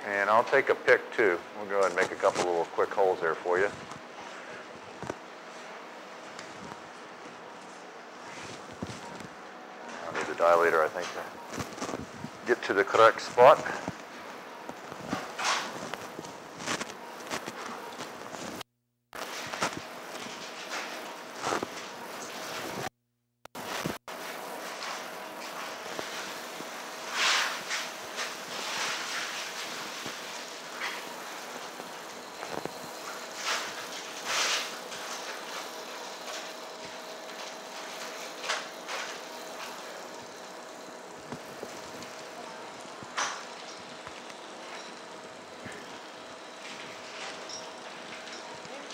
And I'll take a pick too. We'll go ahead and make a couple little quick holes there for you. I'll need the dilator, I think, to get to the correct spot.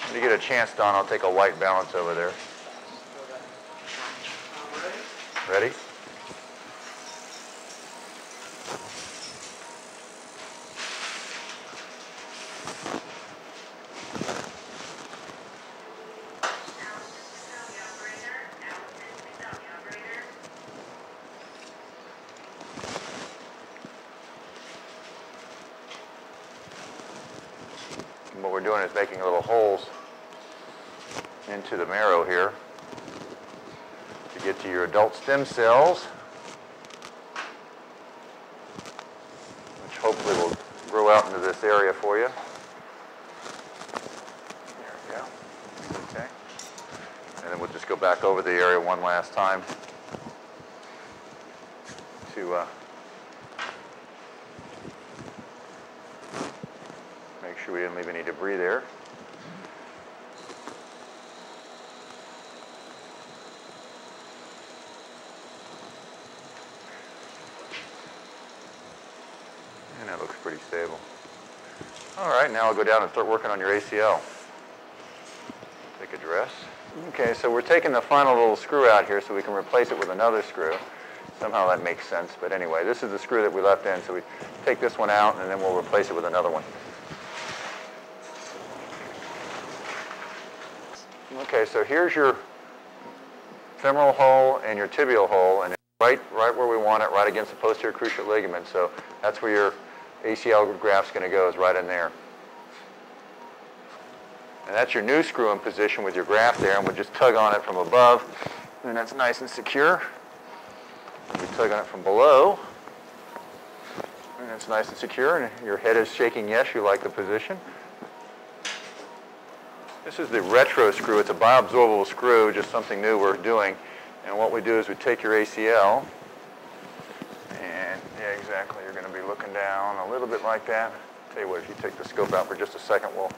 When you get a chance, Don, I'll take a white balance over there. Ready? And what we're doing is making little holes into the marrow here to get to your adult stem cells, which hopefully will grow out into this area for you. There we go. Okay. And then we'll just go back over the area one last time to make sure we didn't leave any debris there. And that looks pretty stable. All right, now I'll go down and start working on your ACL. Take a dress. Okay, so we're taking the final little screw out here so we can replace it with another screw. Somehow that makes sense, but anyway, this is the screw that we left in, so we take this one out and then we'll replace it with another one. Okay, so here's your femoral hole and your tibial hole, and it's right where we want it, right against the posterior cruciate ligament. So that's where your ACL graft's going to go, is right in there. And that's your new screw in position with your graft there, and we'll just tug on it from above, and that's nice and secure. And we tug on it from below, and it's nice and secure, and your head is shaking yes, you like the position. This is the retro screw. It's a bioabsorbable screw, just something new we're doing. And what we do is we take your ACL, and yeah, exactly, you're going to be looking down a little bit like that. Tell you what, if you take the scope out for just a second, we'll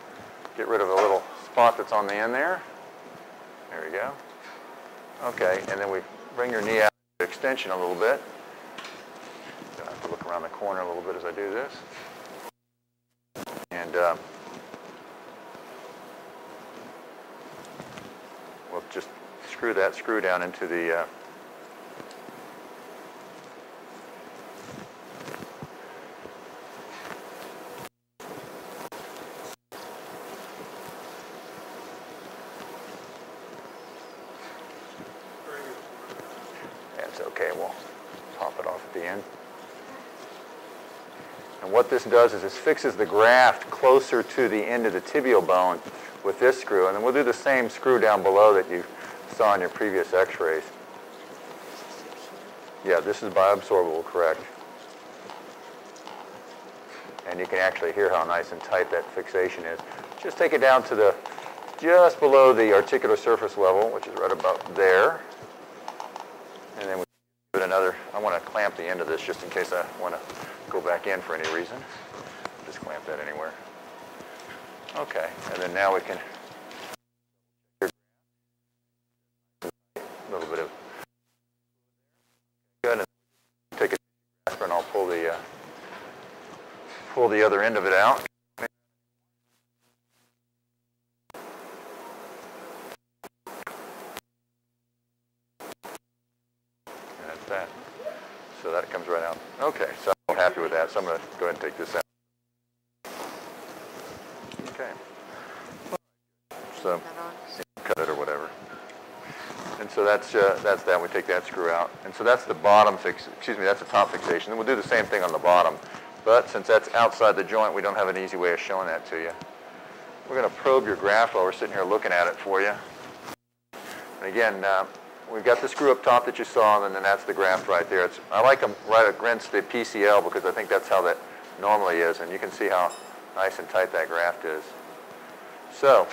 get rid of the little spot that's on the end there. There you go. Okay, and then we bring your knee out to extension a little bit. I have to look around the corner a little bit as I do this. And we'll just screw that screw down into the that's okay, we'll pop it off at the end. And what this does is this fixes the graft closer to the end of the tibial bone with this screw, and then we'll do the same screw down below that you saw in your previous x-rays. Yeah, this is bioabsorbable, correct. And you can actually hear how nice and tight that fixation is. Just take it down to just below the articular surface level, which is right about there. And then we give it another, I want to clamp the end of this just in case I want to go back in for any reason. Just clamp that anywhere. Okay, and then now we can a little bit of good, and take a grasper and I'll pull the other end of it out. And that's that. So that comes right out. Okay, so I'm happy with that. So I'm going to go ahead and take this out. Okay. So cut it or whatever. And so that's that. We take that screw out. And so that's the bottom that's the top fixation. And we'll do the same thing on the bottom. But since that's outside the joint, we don't have an easy way of showing that to you. We're going to probe your graft while we're sitting here looking at it for you. And again, we've got the screw up top that you saw, and then that's the graft right there. I like them right against the PCL because I think that's how that normally is, and you can see how nice and tight that graft is. So,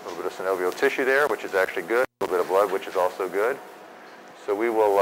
a little bit of synovial tissue there, which is actually good. A little bit of blood, which is also good. So we will